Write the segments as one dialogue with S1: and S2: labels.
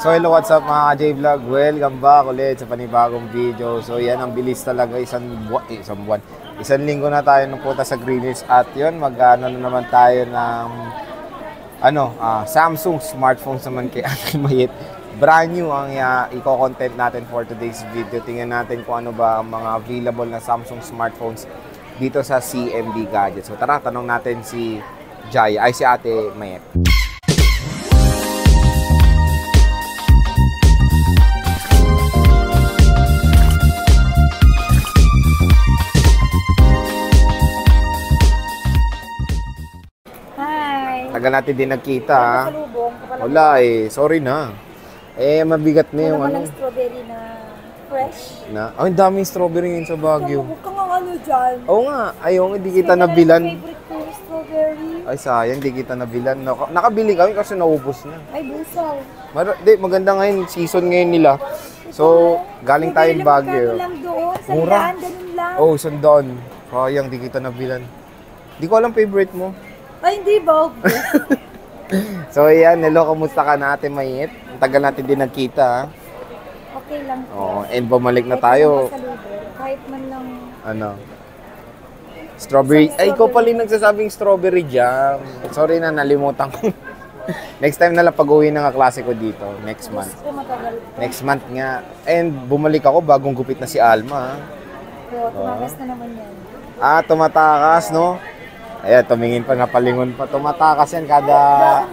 S1: So hello, what's up mga ka-J-Vlog? Welcome back ulit sa panibagong video. So yan, ang bilis talaga, isang linggo na tayo napunta sa Green Hills. At yun, mag-ano na naman tayo ng Samsung smartphones naman kay Ate Mayet. Brand new ang i-content natin for today's video. Tingnan natin kung ano ba ang mga available na Samsung smartphones dito sa CMB Gadgets. So tara, tanong natin si si Ate Mayet. Tagal natin din nagkita, ha? Wala eh. Sorry na. Mabigat na yung
S2: ano. Strawberry na fresh.
S1: Ang daming strawberry ngayon sa Baguio.
S2: Huwag kang ano dyan.
S1: Oo nga. Ayaw, hindi kita nabilan.
S2: Favorite ko yung strawberry.
S1: Ay, sayang. Hindi kita nabilan. Nakabili kami kasi naubos na.
S2: Ay, busaw.
S1: Maganda ngayon. Season ngayon nila. So, galing tayong Baguio.
S2: Mura. Ganun lang.
S1: Oh, sandaan. Sayang, hindi kita nabilan. Hindi ko alam favorite mo.
S2: Ay, hindi ba?
S1: So, yan. Hello, kamusta ka na, Ate Mayet? Ang tagal natin din nagkita, ha?
S2: Okay lang po.
S1: Oo, and bumalik na tayo.
S2: Kahit man lang.
S1: Strawberry. Ay, ikaw pala yung nagsasabing strawberry jam. Sorry na, nalimutan ko. Next time na lang pag-uwi ng kaklase ko dito. Next month. Next month nga. And bumalik ako, bagong gupit na si Alma, ha?
S2: So, tumakas na naman yan.
S1: Tumatakas, no? Ayan, tumingin pa, napalingon pa. Tumatakas yan kada...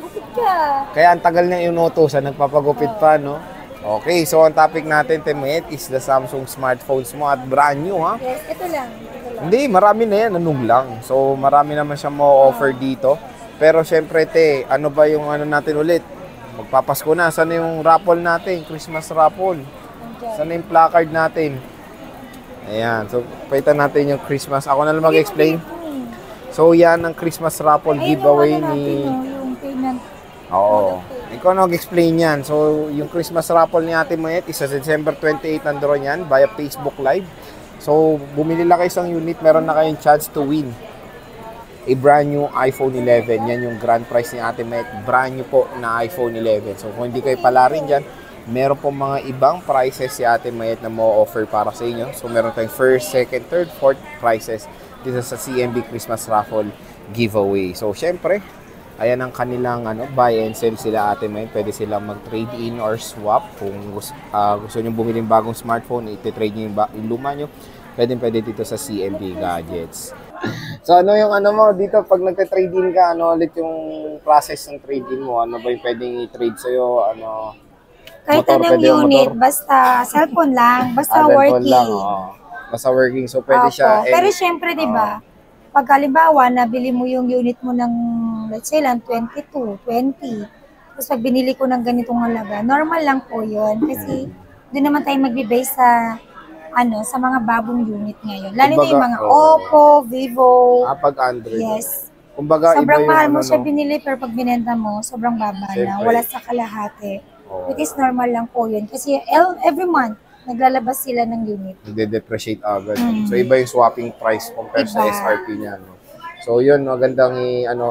S1: Kaya ang tagal niyang inutusan, nagpapagupit pa, no? Okay, so ang topic natin, Temet, is the Samsung smartphones mo at brand new, ha?
S2: Yes, ito lang.
S1: Hindi, marami na yan, anong lang. So, marami naman siya mo-offer dito. Pero syempre, ano ba yung natin ulit? Magpapasko na. Sana yung raffle natin, Christmas raffle? Sana yung placard natin? Ayan, so, paitan natin yung Christmas. Ako na lang mag-explain. So, yan ang Christmas raffle giveaway ni...
S2: yung payment.
S1: Oo. Ikaw nag-explain yan. So, yung Christmas raffle ni Ate Mayet is sa December 28 nandoon yan via Facebook Live. So, bumili lang kayo isang unit, meron na kayong chance to win a brand new iPhone 11. Yan yung grand prize ni Ate Mayet. Brand new po na iPhone 11. So, kung hindi kayo pala rin dyan, meron po mga ibang prizes si Ate Mayet na mo-offer para sa inyo. So, meron tayong first, second, third, fourth prizes dito sa CMB Christmas Raffle giveaway. So, syempre, ayan ang kanilang buy and sell sila, Ate Mayet. Pwede silang mag-trade in or swap. Kung gusto nyo bumili ng bagong smartphone, iti-trade nyo yung luma nyo. Pwede dito sa CMB Gadgets. So, ano yung mo dito pag nagte-trade in ka? Ano ulit yung process ng trade in mo? Ano ba yung pwedeng i-trade sa'yo?
S2: Kahit anong unit, basta cellphone lang, basta working.
S1: Lang, basta working, so pwede siya.
S2: Pero syempre, di ba, pag halimbawa, nabili mo yung unit mo ng, let's say lang, 22, 20, tapos pag binili ko ng ganitong halaga, normal lang po yun. Kasi doon naman tayo magbe-base sa, sa mga bagong unit ngayon. Lalo na yung mga Oppo, Vivo.
S1: Pag Android.
S2: Yes.
S1: Kumbaga,
S2: sobrang mahal mo siya binili, pero pag binenta mo, sobrang baba na. Wala sa kalahati. It is normal lang po yun. Kasi every month, naglalabas sila ng unit.
S1: Nade-depreciate agad. So, iba yung swapping price compare sa SRP niya. No? So, yun, magandang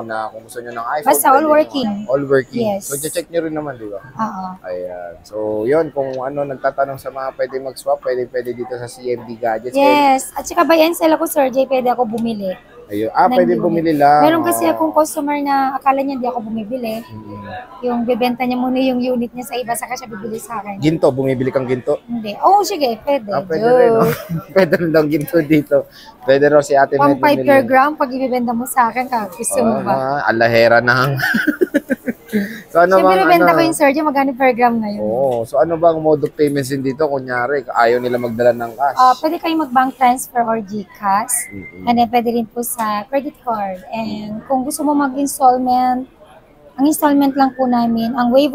S1: na kung gusto nyo ng iPhone.
S2: Basta all working.
S1: All working.
S2: Yes.
S1: So, check nyo rin naman, di ba?
S2: Oo.
S1: Ayan. So, yun, kung nagtatanong sa mga pwede mag-swap, pwede dito sa CMB Gadgets.
S2: Yes. At saka buy and sell ako, Sir Jay, pwede ako bumili.
S1: Ayun. Pwede bumili lang.
S2: Meron kasi akong customer na akala niya hindi ako bumibili. Yung bebenta niya muna yung unit niya sa iba, saka siya bibili sa akin.
S1: Ginto, bumibili kang ginto?
S2: Hindi. Oo, sige, pwede.
S1: Pwede rin, no? Pwede rin lang ginto dito. Pwede rin si Ate Mayet
S2: bumili. 5 per gram, pag ibibenta mo sa akin, gusto mo ba?
S1: Alahera na. So,
S2: siyempre, benta ko yung surgery, magkano per gram ngayon.
S1: Oo. So, ano bang mode of payments din dito? Kunyari, ayaw nila magdala ng cash.
S2: Pwede kayong mag-bank transfer or GCash. And then, pwede rin po sa credit card. And kung gusto mo mag-installment, ang installment lang po namin, ang way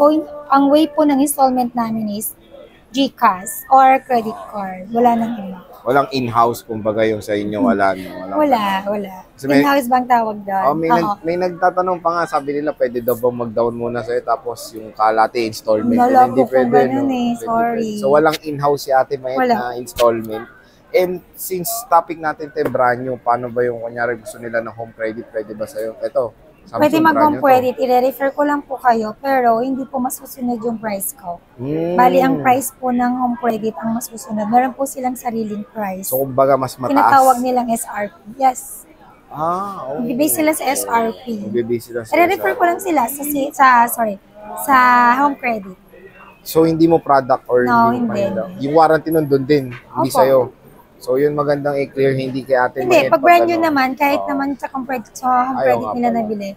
S2: po ng installment namin is GCash or credit card. Wala nang iba.
S1: Walang in-house, kumbaga yung sa inyo, wala.
S2: Wala. In-house bang tawag doon?
S1: May nagtatanong pa nga, sabi nila, pwede daw bang mag-down muna sa'yo, tapos yung kalate installment.
S2: Hindi pwede, sorry.
S1: So, walang in-house si Ate Mayet na installment. And since topic natin brand new, paano ba yung, kunyari, gusto nila ng home credit, pwede ba sa'yo? Ito,
S2: Pwede
S1: Samsung
S2: mag-home
S1: brand nyo to.
S2: credit. I-refer ko lang po kayo, pero hindi po masusunod yung price ko. Bali, ang price po ng home credit ang masusunod. Meron po silang sariling price.
S1: So, kumbaga, mas mataas.
S2: Tinatawag nilang SRP. Yes.
S1: Oo.
S2: Bibase sila sa SRP.
S1: Bibase sila sa
S2: I-refer ko lang sila sa home credit.
S1: So, hindi mo product or
S2: No,
S1: hindi mo
S2: hindi.
S1: pahinda. Yung warranty nun doon din, hindi
S2: Opo.
S1: sa'yo. So, yun magandang i-clear, hindi kay ate
S2: Hindi,
S1: Mayet
S2: pag brand new
S1: ano.
S2: naman, kahit naman sa home credit
S1: Ayaw
S2: nila
S1: nga pala.
S2: nabili,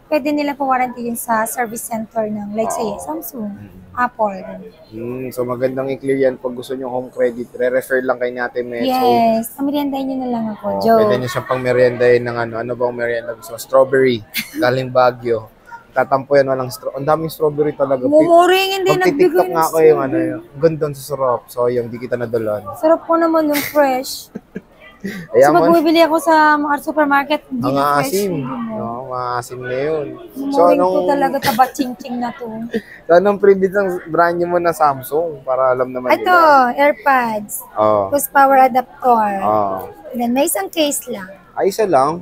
S2: pwede nila po warranty yun sa service center ng, like say, Samsung, Apple.
S1: So, magandang i-clear yan pag gusto nyo home credit. Re-refer lang kay ate Mayet. So,
S2: Yes, pamiriandahin nyo na lang ako, Joe.
S1: pwede nyo siyang pang meriendahin ng ano bang merienda gusto? Strawberry, galing Baguio. Tatampo yan, walang ang daming strawberry talaga.
S2: Mumuring, hindi
S1: Pag-tiktok
S2: nagbigay
S1: nga ako yung ano yun. Gandang sa sarap. So, yung di kita nadalan.
S2: Sarap po naman yung fresh.
S1: Kaya
S2: So,
S1: man,
S2: pag bumibili ako sa mga supermarket, hindi
S1: ang
S2: na fresh.
S1: asim.
S2: Hindi mo.
S1: No, maasim na yun.
S2: Mumuring po talaga taba ching-ching na to.
S1: So, anong previous ng brand nyo mo na Samsung? Para alam naman
S2: Ito,
S1: nila.
S2: AirPods.
S1: Oo.
S2: Plus power adapter.
S1: Oo.
S2: Then, may isang case lang.
S1: Ay, isa lang.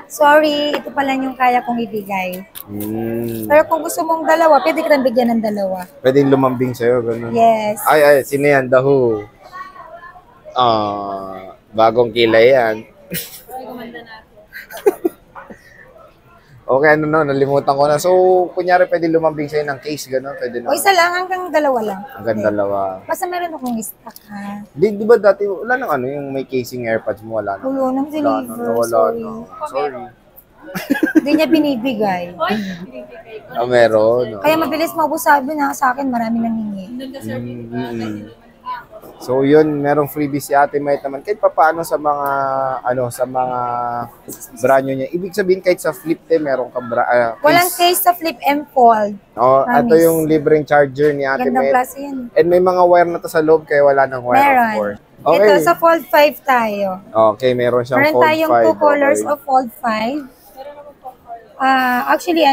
S2: Sorry, ito pa lang yung kaya kong ibigay.
S1: Hmm.
S2: Pero kung gusto mong dalawa, pwede ka nang bigyan ng dalawa.
S1: Pwedeng lumambing sa'yo, ganun.
S2: Yes.
S1: Ay, sino yan? The Who. Bagong kilay yan. Okay, nalimutan ko na. So, kunyari pwede lumambing sa'yo ng case, gano'n? Pwede
S2: O
S1: na.
S2: isa lang, hanggang dalawa lang.
S1: Hanggang dalawa.
S2: Basta meron akong stock ha.
S1: Di ba dati, wala nang ano, yung may casing AirPods mo, wala na.
S2: Tulo ng deliver,
S1: Wala
S2: sorry.
S1: na. Sorry.
S2: Hindi niya binibigay.
S1: Meron. No?
S2: Kaya mabilis maubos, sabi na sa akin, marami nang hingi.
S1: So yun, merong freebie si Ate Mayet naman. Kahit papaano sa mga brand niya. Ibig sabihin kahit sa Flip meron kang
S2: Walang case sa flip and fold.
S1: Oh, ito
S2: Promise.
S1: yung libreng charger ni Ate
S2: Gandang
S1: Mayet.
S2: klase yan.
S1: And may mga wire na to sa loob kaya wala nang wire of
S2: Meron.
S1: course. Okay.
S2: Ito, sa fold 5 tayo.
S1: Okay, meron siyang
S2: Meron
S1: fold 5.
S2: tayong two colors of fold 5. Actually,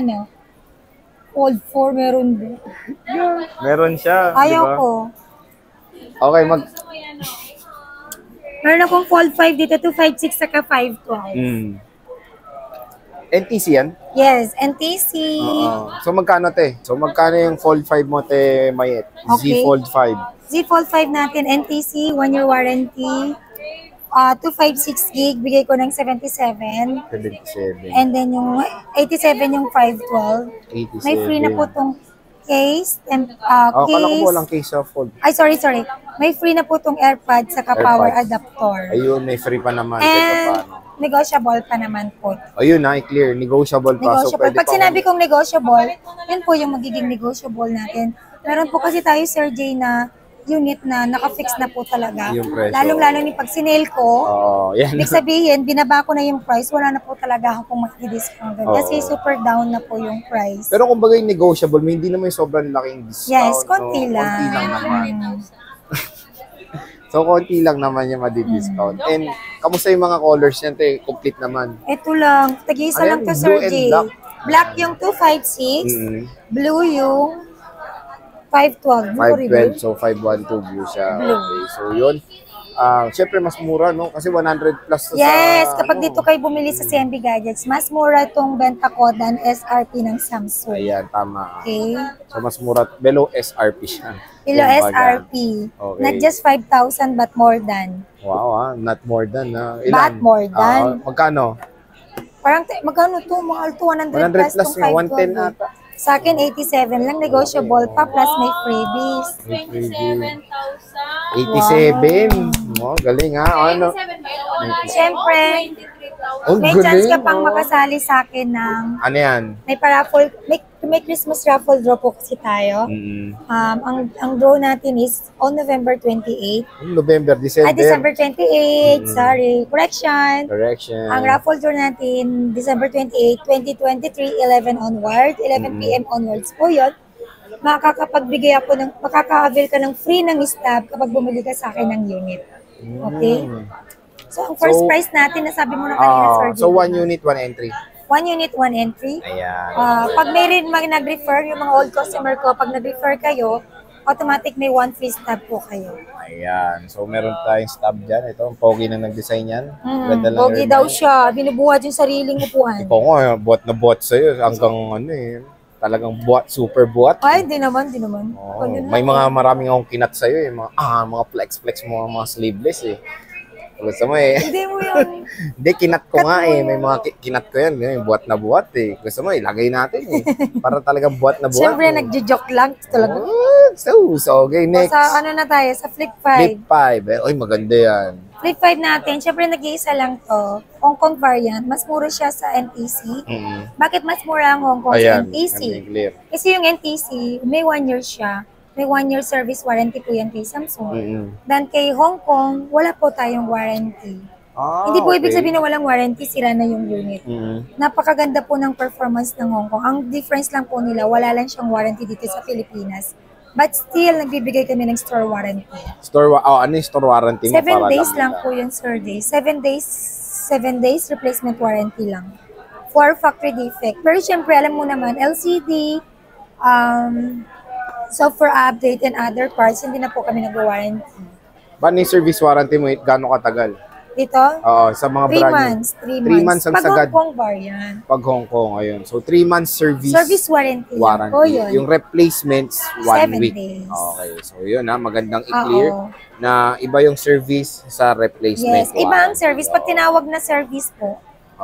S2: fold 4 meron din.
S1: Meron siya,
S2: Ayaw
S1: di ba?
S2: ko.
S1: Okay,
S2: Meron akong fold 5 dito, 256 saka 512.
S1: NTC yan?
S2: Yes, NTC.
S1: So magkano te? So magkano yung fold 5 mo te Mayet? Z
S2: Okay.
S1: fold 5.
S2: Z Fold 5 natin, NTC, 1-year warranty. 256 gig, bigay ko ng 77.
S1: 77.
S2: And then yung 87 yung 512.
S1: 87.
S2: May free na po tong case.
S1: Kala ko
S2: Case.
S1: walang case sa fold.
S2: Ay, sorry. May free na po tong AirPods saka power
S1: AirPods.
S2: adapter.
S1: Ayun, may free pa naman.
S2: And
S1: Kahit paano.
S2: negotiable pa naman po.
S1: Ayun na, clear. Negotiable pa. So,
S2: Negotiable.
S1: pwede
S2: Pag
S1: pa
S2: sinabi kong negotiable, yun po yung magiging negotiable natin. Meron po kasi tayo, Sir Jay, na unit na naka-fix na po talaga.
S1: Yung presyo.
S2: Lalong-lalo ni pag sinale ko,
S1: yan.
S2: ibig sabihin, binaba ko na yung price, wala na po talaga akong mag-discount. Kasi super down na po yung price.
S1: Pero kung bagay negotiable, may hindi naman yung sobrang laking discount.
S2: Yes, konti
S1: no?
S2: lang.
S1: Konti lang naman. So, konti lang naman yung madi-discount. And, kamusta yung mga colors niyan? Complete naman.
S2: Ito lang, tag-isa
S1: Ayan,
S2: lang to,
S1: blue
S2: Sir
S1: and
S2: Jay.
S1: black.
S2: Black yung 256, blue yung 512.
S1: 512, so 512 blue siya.
S2: Blue.
S1: Okay, so yun. Siyempre, mas mura, no? Kasi 100 plus to
S2: Yes,
S1: sa...
S2: kapag dito kayo bumili sa CMB Gadgets, mas mura itong benta ko than SRP ng Samsung.
S1: Ayan, tama.
S2: Okay?
S1: So, mas mura. Below SRP siya.
S2: Below
S1: Kumbaga.
S2: SRP.
S1: Okay.
S2: Not just 5,000 but more than.
S1: Wow, not more than.
S2: But more than.
S1: Magkano?
S2: Parang, magkano to? Mahal to,
S1: 100
S2: 100 plus
S1: plus
S2: tong
S1: nga, 110
S2: 512.
S1: ata.
S2: Sa akin, 87 lang, negotiable pa, plus may freebies.
S1: 87. Oh, galing ha. Ano?
S2: Siyempre,
S1: Oh,
S2: may
S1: galing,
S2: chance ka pang
S1: oh.
S2: makasali sa akin ng
S1: Ano yan?
S2: may paraffle, may Christmas raffle draw po kasi tayo. Ang draw natin is on November 28.
S1: November, December.
S2: December 28, sorry, correction.
S1: Correction.
S2: Ang raffle draw natin, December 28, 2023, 11 onward, 11 p.m. onwards po yun. Makaka-avail ka ng free ng stab kapag bumili ka sa akin ng unit. Okay? So, ang first price natin, nasabi mo na kanina, Sir
S1: So,
S2: Jay,
S1: 1 unit, 1 entry.
S2: 1 unit, 1 entry.
S1: Ayan.
S2: Pag may nag-refer, yung mga old customer ko, pag nag-refer kayo, automatic may one free stub po kayo.
S1: Ayan. So, meron tayong stub dyan. Ito, ang pogi na nag-design yan. Ganda lang
S2: Pogi daw siya. Binubuhat yung sariling upuan.
S1: Ikaw nga, buhat na buhat sa'yo. Hanggang talagang buhat, super buhat.
S2: Ay, di naman.
S1: Oh, may mga maraming akong kinat sa'yo eh. Mga flex mga sleeveless eh. Gusto mo eh.
S2: Hindi mo yun.
S1: Hindi, kinat ko nga eh. May mga kinat ko yan. Buhat na buhat eh. Gusto mo, ilagay natin eh. Para talagang buhat na buhat.
S2: Siyempre, nagjo-joke lang. Talaga.
S1: So, okay, next.
S2: Sa ano na tayo? Sa Flip 5.
S1: Flip 5. Ay, maganda yan.
S2: Flip 5 natin, siyempre nag-iisa lang to. Hong Kong variant. Mas mura siya sa NTC. Bakit mas mura ang Hong Kong sa NTC? Kasi yung NTC, may 1 year siya. May 1 year service warranty po yan kay Samsung. Then kay Hong Kong, wala po tayong warranty. Hindi po ibig sabihin na walang warranty, sira na yung unit. Napakaganda po ng performance ng Hong Kong. Ang difference lang po nila, wala lang siyang warranty dito sa Pilipinas. But still, nagbibigay kami ng store warranty.
S1: Ano yung store warranty mo?
S2: 7 days lang po yun, sir. 7 days replacement warranty lang. For factory defect. Pero syempre, alam mo naman, LCD, software update and other parts, hindi na po kami nag-warranty.
S1: Paano yung service warranty mo? Gano'ng katagal?
S2: Dito?
S1: Oo, sa mga
S2: 3
S1: brand.
S2: months.
S1: 3 months ang sagad.
S2: Pag Hong Kong variant.
S1: Pag Hong Kong, ayun. So, 3 months service
S2: Warranty. O yun.
S1: Yung replacements, 1 week.
S2: Days.
S1: Okay. So, yun magandang i-clear na iba yung service sa replacement.
S2: Yes, iba ang service. Pag tinawag na service po,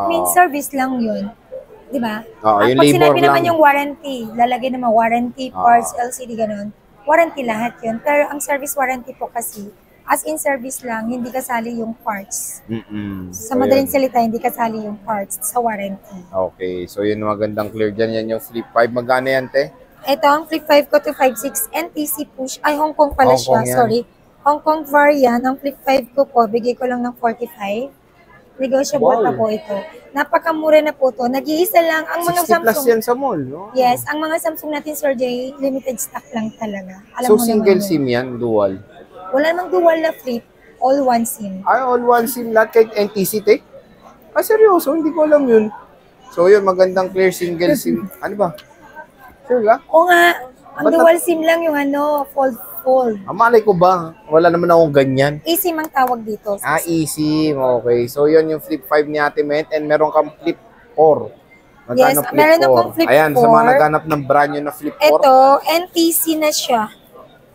S2: means service lang yun. Diba?
S1: Yung
S2: pag
S1: labor
S2: sinabi
S1: lang.
S2: naman yung warranty, lalagay naman warranty, parts, LCD, ganun. Warranty lahat yun. Pero ang service warranty po kasi, as in service lang, hindi kasali yung parts. Sa madaling salita, hindi kasali yung parts sa warranty.
S1: Okay. So, yun magandang clear dyan. Yan yung Flip 5. Magkano yan, te?
S2: Ito, ang Flip 5 ko to 5.6 NTC push. Ay, Hong Kong pala
S1: Hong Kong
S2: siya.
S1: yan.
S2: Sorry. Hong Kong variant. Ang Flip 5 ko po, bigay ko lang ng 45. Negotiable pa po ito. Napakamura na po to. Nag-iisa lang. Ang mga
S1: 60
S2: Samsung.
S1: plus yan sa mall, no?
S2: Yes, ang mga Samsung natin, Sir Jay, limited stock lang talaga.
S1: So,
S2: Alam mo
S1: single
S2: naman
S1: SIM yan, dual?
S2: Wala namang dual na flip. All one SIM.
S1: Ay, all one SIM lahat kahit NTC, te? Seryoso, hindi ko alam yun. So, yun, magandang clear single SIM. Ano ba? Sure ka?
S2: O nga, ang dual SIM lang yung fold.
S1: Malay ko ba? Wala naman akong ganyan.
S2: eSIM ang tawag dito.
S1: eSIM. Okay. So, yun yung Flip 5 ni Ate Met. And meron kang Flip 4.
S2: Yes, meron akong Flip 4.
S1: Ayan, sa mga naghanap ng brand new na Flip 4.
S2: Ito, NTC na siya.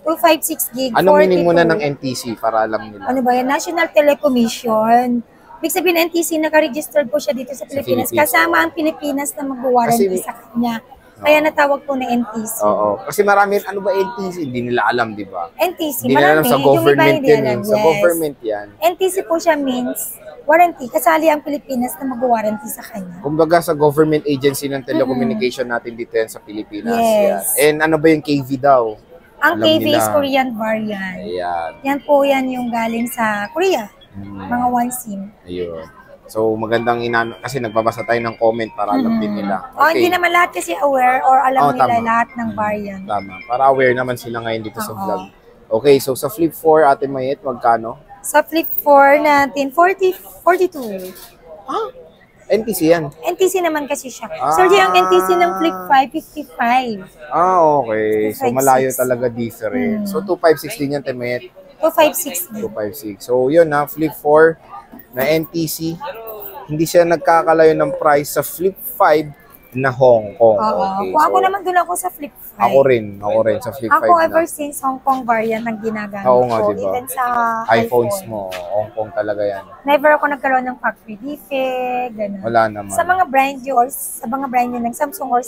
S2: 256 gig,
S1: Ano
S2: 42.
S1: meaning muna ng NTC para alam nila?
S2: Ano ba yan? National Telecommission. Ibig sabihin, NTC, naka-registered po siya dito sa Pilipinas. Kasama ang Pilipinas na mag-warranty sa kanya. Kaya natawag po na NTC.
S1: Oo. Kasi marami, ano ba NTC? Hindi nila alam, di ba?
S2: NTC,
S1: hindi nila alam sa government yan.
S2: Alam,
S1: Sa government yan.
S2: NTC po siya means warranty. Kasali ang Pilipinas na mag-warranty sa kanya.
S1: Kumbaga sa government agency ng telecommunication natin dito yan sa Pilipinas.
S2: Yes.
S1: Yan. And ano ba yung KV daw?
S2: Ang
S1: Alam
S2: KV
S1: nila.
S2: is Korean variant.
S1: Ayan.
S2: Yan po yan yung galing sa Korea. Mga one SIM.
S1: Ayun. So, magandang kasi nagbabasa tayo ng comment para alam din nila.
S2: Okay. Hindi naman lahat kasi aware or alam nila
S1: tama.
S2: lahat ng variant.
S1: Tama. Para aware naman sila ngayon dito sa vlog. Okay, so sa Flip 4, Ate Mayet, magkano?
S2: Sa Flip 4 natin, 42.
S1: NTC yan.
S2: NTC naman kasi siya. Sir, yung NTC ng Flip 5, 55.
S1: Okay. So,
S2: 256.
S1: malayo talaga different. So, 256 din yan, Ate Mayet.
S2: 256.
S1: 256. So, yun Flip 4 na NTC. Hindi siya nagkakalayo ng price sa Flip 5 na Hong Kong. Okay.
S2: Kung ako naman doon ako sa Flip 5.
S1: Ako rin sa Flip 5
S2: Ako
S1: na.
S2: ever since Hong Kong variant ang ginagamit
S1: Oo nga,
S2: ko.
S1: diba?
S2: Even sa
S1: iPhones
S2: iPhone.
S1: mo, Hong Kong talaga yan.
S2: Never ako nagkaroon ng factory defect, gano'n.
S1: Wala naman.
S2: Sa mga brand new or sa mga brand new ng Samsung or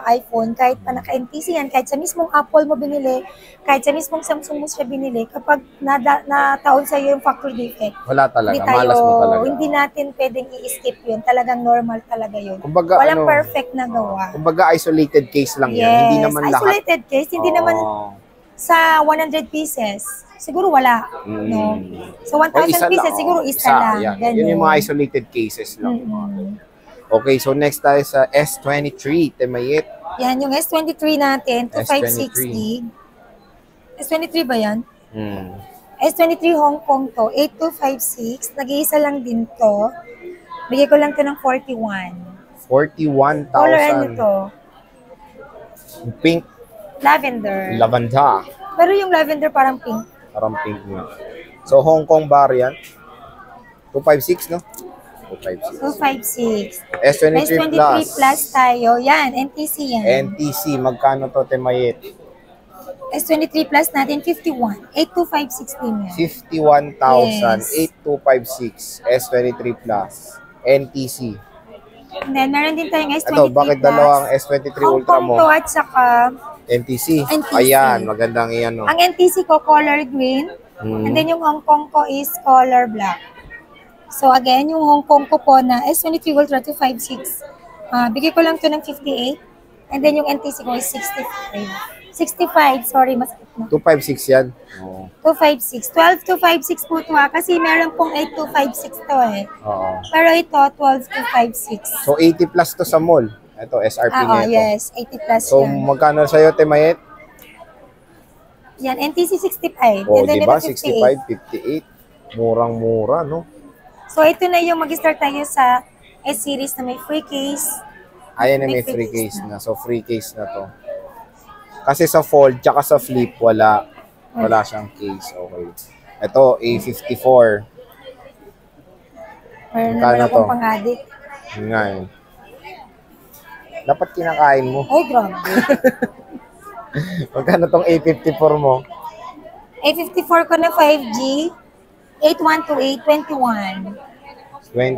S2: iPhone, kahit pa naka-NTC yan, kahit sa mismong Apple mo binili, kahit sa mismong Samsung mo siya binili, kapag nataon sa iyo yung factory defect,
S1: Wala talaga. Malas mo talaga.
S2: Hindi natin pwedeng i-skip yun. Talagang normal talaga yun.
S1: Kumbaga,
S2: Walang perfect na gawa.
S1: Kumbaga isolated case lang yan.
S2: Yes,
S1: Hindi naman lahat.
S2: isolated case. Hindi naman sa 100 pieces. Siguro wala. No? Sa 1,000 pieces, siguro isa lang.
S1: Yan. Yun yung mga isolated cases lang. Okay, so next tayo sa S23, Temayet.
S2: Yan, yung S23 natin, 256
S1: S23.
S2: gig. S23 ba yan?
S1: Hmm.
S2: S23 Hong Kong to, 8256. Nag-iisa lang din to. Bigay ko lang to ng 41. 41,000. Color ano to?
S1: Pink.
S2: Lavender.
S1: Lavanda.
S2: Pero yung lavender parang pink.
S1: Parang pink nga. So, Hong Kong variant. 256, no? 256.
S2: 256.
S1: S23
S2: S23 plus tayo. Yan, NTC yan.
S1: NTC, magkano to, Temayet?
S2: S23 plus natin, 51. 8256 din yan.
S1: 51,8256. S23 plus. NTC.
S2: And then, meron din tayong S23
S1: Ito, bakit
S2: plus.
S1: dalawang S23
S2: Hong
S1: Ultra
S2: Kong
S1: mo?
S2: to at saka
S1: NTC.
S2: NTC.
S1: Ayan, magandang iyan, no?
S2: ang NTC ko color green. And then yung Hong Kong ko is color black. So again, yung Hong Kong ko po na S23 Ultra 256. Bigay ko lang to ng 58. And then yung NTC ko is 65. 65, sorry, masakit na.
S1: 256 yan. Oo.
S2: 256. 12256 po ito kasi meron pong 8256 to eh.
S1: Oo.
S2: Pero ito, 12256.
S1: So, 80 plus to sa mall. Ito, SRP
S2: Oo,
S1: nito.
S2: yes. 80 plus
S1: So,
S2: yan.
S1: magkano sa'yo, Temayet?
S2: Yan, NTC 65.
S1: O,
S2: And then
S1: diba?
S2: ito 58.
S1: 65, 58. Murang-mura, no?
S2: So, ito na yung mag-start tayo sa S-series na may free case.
S1: Ayan na may free case na. So, free case na to. Kasi sa fold, tsaka sa flip, wala siyang case. Okay. Ito, A54.
S2: Meron
S1: Magkano
S2: naman akong
S1: to?
S2: pang-adik.
S1: Yun nga eh. Dapat kinakain mo.
S2: Ay, grabe.
S1: Magkano tong A54 mo?
S2: A54 ko na 5G. 8128, 21.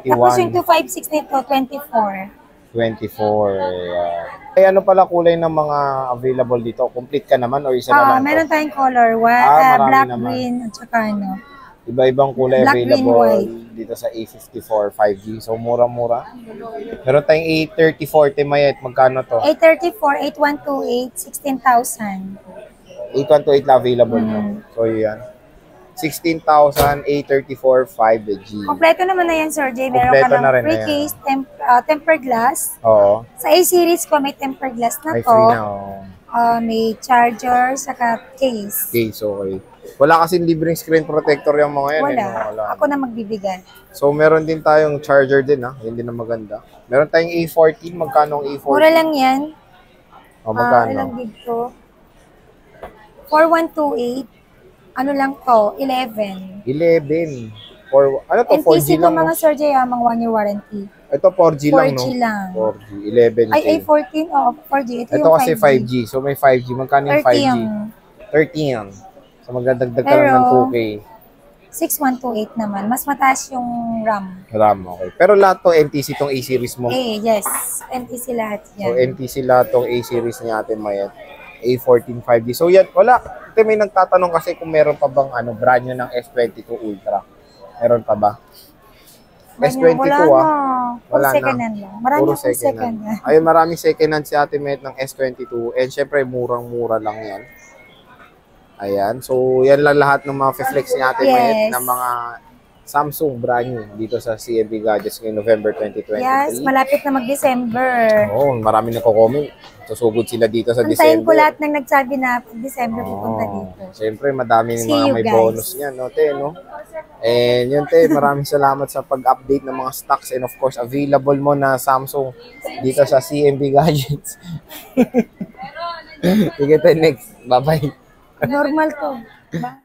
S2: Tapos yung
S1: 21,
S2: 256 nito, 24.
S1: 24. Ay, ano pala kulay ng mga available dito? Complete ka naman o isa na lang to?
S2: Meron tayong color.
S1: marami
S2: Black,
S1: naman.
S2: green, at saka ano.
S1: Iba-ibang kulay
S2: Black, green,
S1: available
S2: white.
S1: dito sa A54 5G. So, mura-mura. Meron tayong A34, Temayet. Magkano to?
S2: A34, 8128, 16,000.
S1: 8128 na available mo. So, yan. 16,834 5G.
S2: Kompleto naman na yan, Sir Jay. Meron
S1: Kompleto
S2: ka
S1: na
S2: ng
S1: rin
S2: free
S1: na yan.
S2: case, tempered glass.
S1: Oo.
S2: Sa A-series ko, may tempered glass na
S1: May
S2: to.
S1: free na, oo.
S2: May charger, saka case.
S1: Case, okay. Wala kasing libreng screen protector yung mga yan.
S2: Wala.
S1: Eh, no? Wala.
S2: Ako na magbibigay.
S1: So, meron din tayong charger din, ha? Hindi na maganda. Meron tayong A14. Magkano ang A14?
S2: Mura lang yan.
S1: O, magkano?
S2: Ilang gig to? 4128. Ano lang to? 11.
S1: 11. Ano to? 4G
S2: NTC
S1: lang,
S2: ko mga
S1: no?
S2: Sir Jay, mga 1 year warranty.
S1: Ito, 4G lang,
S2: 4G
S1: no?
S2: lang.
S1: 4G. 11K.
S2: Ay, A14, 4G. Ito
S1: Ito
S2: yung
S1: kasi 5G. So, may 5G. Magkano yung 5G? 30 yan. So, magdadagdag ka lang ng 2K.
S2: 6128 naman. Mas mataas yung RAM.
S1: RAM, okay. Pero lahat to NTC tong A-series mo.
S2: Yes. NTC lahat
S1: So,
S2: yan.
S1: NTC lahat tong A-series ni Ate Mayet. A14 5G. So, yan. Wala. Ate, may nagtatanong kasi kung meron pa bang brand new ng S22 Ultra. Meron pa ba? S22
S2: wala
S1: ah.
S2: na.
S1: Wala
S2: Puro second
S1: na.
S2: hand lang. Marami
S1: Puro
S2: akong
S1: second
S2: second
S1: hand.
S2: hand.
S1: Ayun, maraming second hand si Ate Mayet ng S22. And syempre, murang-mura lang yan. Ayan. So, yan lang lahat ng mga flex ni Ate Mayet ng mga Samsung brand new dito sa CMB Gadgets ngayong November 2023.
S2: Yes, malapit na mag-December.
S1: Oo, marami nagko-comment. Susugod sila dito sa
S2: Antayin ko
S1: December.
S2: lahat ng nagsabi na December pupunta dito.
S1: Siyempre, madami
S2: See
S1: mga
S2: you,
S1: may
S2: guys.
S1: bonus niyan, no, te, no? And yun, te, maraming salamat sa pag-update ng mga stocks and of course, available mo na Samsung dito sa CMB Gadgets. Sige, te, next. Bye-bye.
S2: Normal to. Ba?